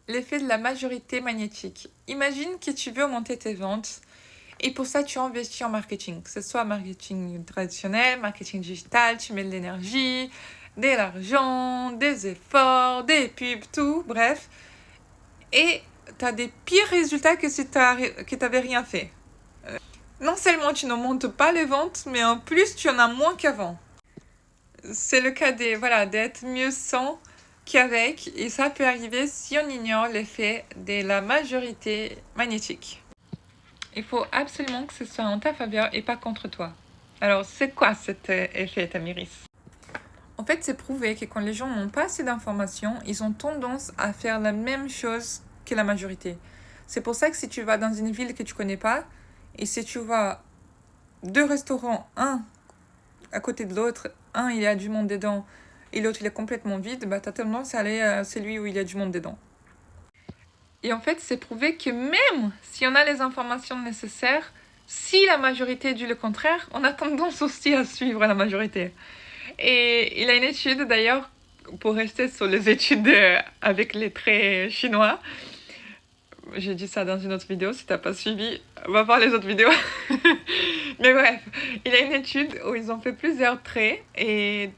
l'effet de la majorité magnétique. Imagine que tu veux augmenter tes ventes et pour ça, tu investis en marketing. Que ce soit marketing traditionnel, marketing digital, tu mets de l'énergie, de l'argent, des efforts, des pubs, tout, bref. Et tu as des pires résultats que si tu n'avais rien fait. Non seulement tu n'augmentes pas les ventes, mais en plus tu en as moins qu'avant. C'est le cas d'être mieux sans qu'avec, et ça peut arriver si on ignore l'effet de la majorité magnétique. Il faut absolument que ce soit en ta faveur et pas contre toi. Alors, c'est quoi cet effet, Tamiris? En fait, c'est prouvé que quand les gens n'ont pas assez d'informations, ils ont tendance à faire la même chose que la majorité. C'est pour ça que si tu vas dans une ville que tu connais pas, et si tu vois deux restaurants, un à côté de l'autre, un il y a du monde dedans et l'autre il est complètement vide, bah t'as tendance à aller à celui où il y a du monde dedans. Et en fait, c'est prouvé que même si on a les informations nécessaires, si la majorité dit le contraire, on a tendance aussi à suivre la majorité. Et il a une étude d'ailleurs, pour rester sur les études avec les traits chinois. J'ai dit ça dans une autre vidéo, si t'as pas suivi, va voir les autres vidéos. Mais bref, il y a une étude où ils ont fait plusieurs traits et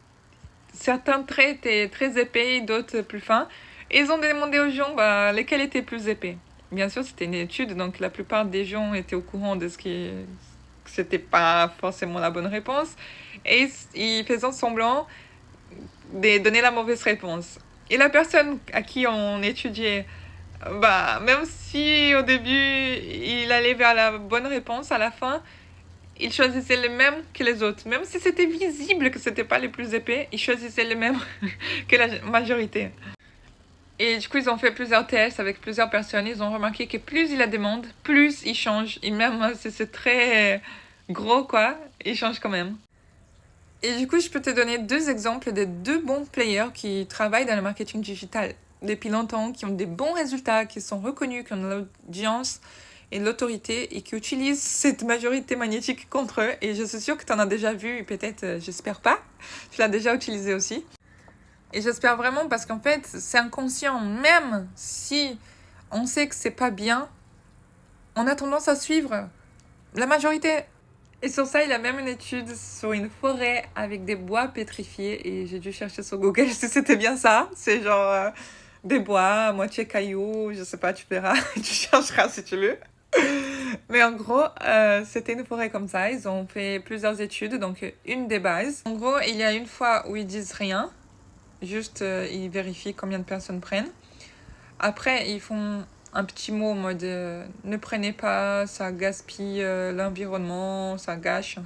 certains traits étaient très épais, d'autres plus fins. Et ils ont demandé aux gens lesquels étaient plus épais. Bien sûr, c'était une étude, donc la plupart des gens étaient au courant de ce qui c'était pas forcément la bonne réponse. Et ils faisaient semblant de donner la mauvaise réponse. Et la personne à qui on étudiait, même si au début il allait vers la bonne réponse, à la fin, il choisissait le même que les autres. Même si c'était visible que c'était pas les plus épais, il choisissait le même que la majorité. Et du coup, ils ont fait plusieurs tests avec plusieurs personnes. Ils ont remarqué que plus il la demande, plus il change. Et même si c'est très gros, quoi, il change quand même. Et du coup, je peux te donner deux exemples de deux bons players qui travaillent dans le marketing digital depuis longtemps, qui ont des bons résultats, qui sont reconnus, qui ont de l'audience et de l'autorité et qui utilisent cette majorité magnétique contre eux. Et je suis sûre que tu en as déjà vu, peut-être, j'espère pas, tu l'as déjà utilisé aussi. Et j'espère vraiment parce qu'en fait, c'est inconscient. Même si on sait que c'est pas bien, on a tendance à suivre la majorité. Et sur ça, il y a même une étude sur une forêt avec des bois pétrifiés. Et j'ai dû chercher sur Google si c'était bien ça. C'est genre des bois, moitié cailloux, je sais pas, tu verras. Tu chercheras si tu veux. Mais en gros, c'était une forêt comme ça. Ils ont fait plusieurs études, donc une des bases. En gros, il y a une fois où ils disent rien. Juste, ils vérifient combien de personnes prennent. Après, ils font un petit mot en mode ne prenez pas, ça gaspille l'environnement, ça gâche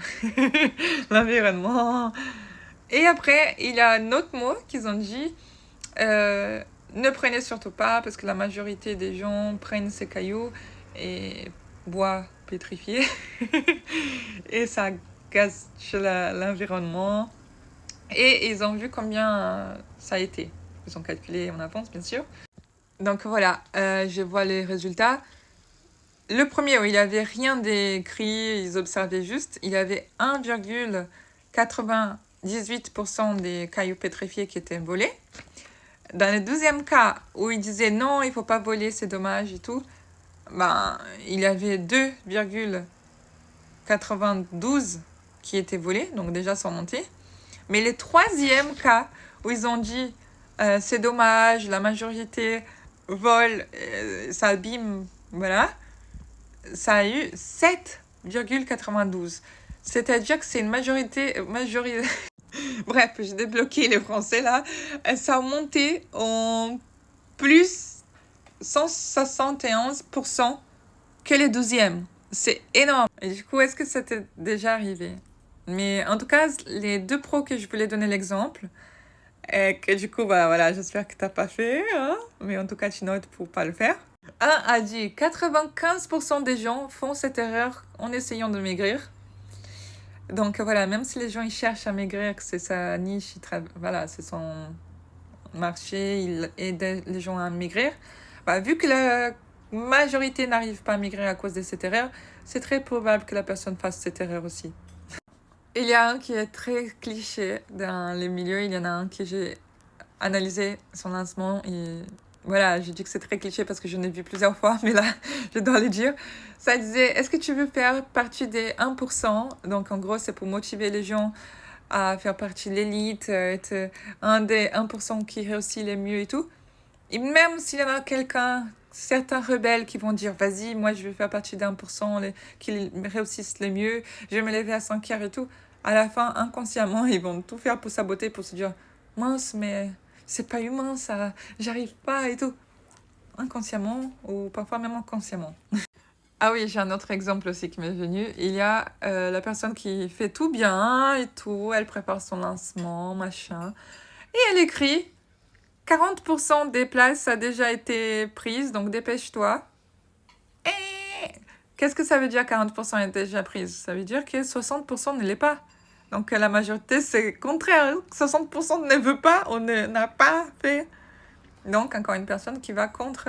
l'environnement. Et après, il y a un autre mot qu'ils ont dit ne prenez surtout pas parce que la majorité des gens prennent ces cailloux et bois pétrifié et ça gâche l'environnement. Et ils ont vu combien ça a été. Ils ont calculé en avance, bien sûr. Donc voilà, je vois les résultats. Le premier, où il n'y avait rien d'écrit, ils observaient juste, il y avait 1,98% des cailloux pétrifiés qui étaient volés. Dans le deuxième cas, où ils disaient non, il ne faut pas voler, c'est dommage et tout, il y avait 2,92 qui étaient volés, donc déjà sans monter. Mais le troisième cas, où ils ont dit c'est dommage, la majorité vole, ça abîme, voilà, ça a eu 7,92. C'est-à-dire que c'est une majorité... Bref, j'ai débloqué les français là. Ça a monté en plus 171% que les 12e. C'est énorme. Et du coup, est-ce que ça t'est déjà arrivé? Mais en tout cas, les deux pros que je voulais donner l'exemple, et que du coup, voilà, j'espère que t'as pas fait, hein, mais en tout cas, tu notes pour pas le faire. Un a dit 95% des gens font cette erreur en essayant de maigrir. Donc voilà, même si les gens ils cherchent à maigrir, que c'est sa niche, voilà, c'est son marché, il aide les gens à maigrir, vu que la majorité n'arrive pas à maigrir à cause de cette erreur, c'est très probable que la personne fasse cette erreur aussi. Il y a un qui est très cliché dans les milieux, il y en a un que j'ai analysé son lancement et voilà, je dis que c'est très cliché parce que je l'ai vu plusieurs fois, mais là, je dois le dire. Ça disait, est-ce que tu veux faire partie des 1%? Donc, en gros, c'est pour motiver les gens à faire partie de l'élite, être un des 1% qui réussit le mieux et tout. Et même s'il y en a certains rebelles qui vont dire, vas-y, moi, je vais faire partie des 1% qui réussissent le mieux, je vais me lever à 5 heures et tout. À la fin, inconsciemment, ils vont tout faire pour saboter, pour se dire, mince, mais c'est pas humain ça, j'arrive pas et tout. Inconsciemment ou parfois même inconsciemment. Ah oui, j'ai un autre exemple aussi qui m'est venu. Il y a la personne qui fait tout bien et tout, elle prépare son lancement, machin. Et elle écrit 40% des places a déjà été prise, donc dépêche-toi. Et qu'est-ce que ça veut dire 40% est déjà prise? Ça veut dire que 60% ne l'est pas. Donc la majorité, c'est contraire. 60% ne veut pas, on n'a pas fait. Donc encore une personne qui va contre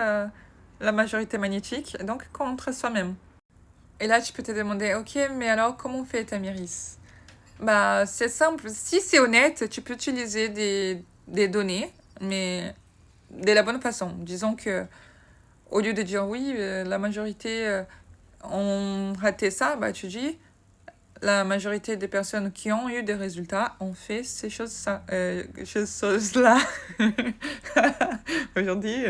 la majorité magnétique, donc contre soi-même. Et là, tu peux te demander, ok, mais alors comment fait Tamiris? Bah, c'est simple. Si c'est honnête, tu peux utiliser des données, mais de la bonne façon. Disons que, au lieu de dire oui, la majorité ont raté ça, bah, tu dis, la majorité des personnes qui ont eu des résultats ont fait ces choses-là. Aujourd'hui.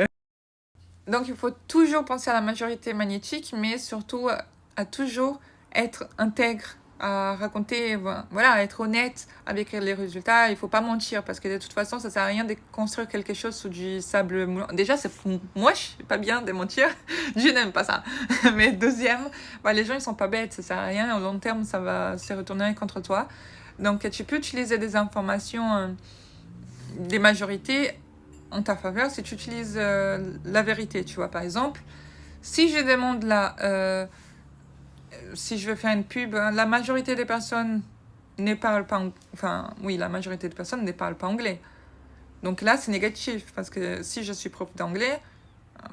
Donc, il faut toujours penser à la majorité magnétique, mais surtout à toujours être intègre, à raconter, voilà, à être honnête avec les résultats. Il faut pas mentir parce que de toute façon, ça sert à rien de construire quelque chose sous du sable moulant. Déjà, c'est moche, pas bien de mentir. Je n'aime pas ça. Mais deuxième, bah, les gens, ils sont pas bêtes, ça sert à rien. Au long terme, ça va se retourner contre toi. Donc, tu peux utiliser des informations des majorités en ta faveur si tu utilises la vérité, tu vois. Par exemple, si je demande là, si je veux faire une pub, la majorité des personnes ne parlent pas, enfin, oui, la majorité des personnes ne parlent pas anglais. Donc là, c'est négatif, parce que si je suis prof d'anglais,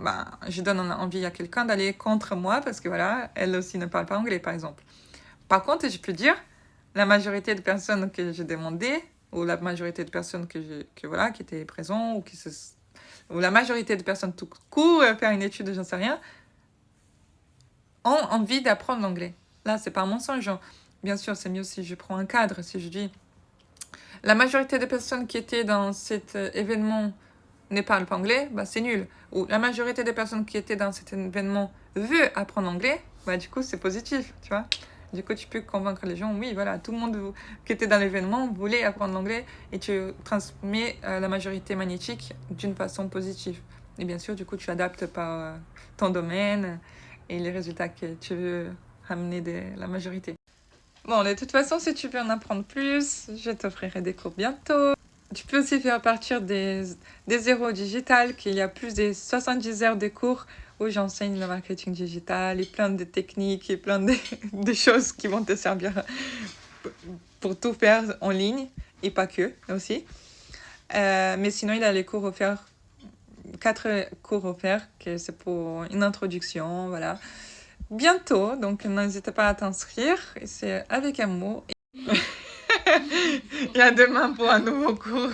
bah, je donne envie à quelqu'un d'aller contre moi, parce que voilà, elle aussi ne parle pas anglais, par exemple. Par contre, je peux dire, la majorité des personnes que j'ai demandé, ou la majorité de personnes qui étaient présentes, ou la majorité de personnes tout court, faire une étude, j'en sais rien, ont envie d'apprendre l'anglais. Là, c'est pas un mensonge. Bien sûr, c'est mieux si je prends un cadre, si je dis la majorité des personnes qui étaient dans cet événement ne parlent pas anglais, bah c'est nul. Ou la majorité des personnes qui étaient dans cet événement veut apprendre l'anglais, bah du coup, c'est positif, tu vois. Du coup, tu peux convaincre les gens, oui, voilà, tout le monde qui était dans l'événement voulait apprendre l'anglais et tu transmets la majorité magnétique d'une façon positive. Et bien sûr, du coup, tu adaptes par ton domaine et les résultats que tu veux ramener de la majorité. Bon, de toute façon, si tu veux en apprendre plus, je t'offrirai des cours bientôt. Tu peux aussi faire partir des zéros digital, qu'il y a plus de 70 heures de cours où j'enseigne le marketing digital et plein de techniques et plein de choses qui vont te servir pour tout faire en ligne et pas que aussi. Mais sinon, il a les cours offerts, 4 cours offerts, que c'est pour une introduction, voilà. Bientôt, donc n'hésite pas à t'inscrire, c'est avec amour. Et à demain pour un nouveau cours.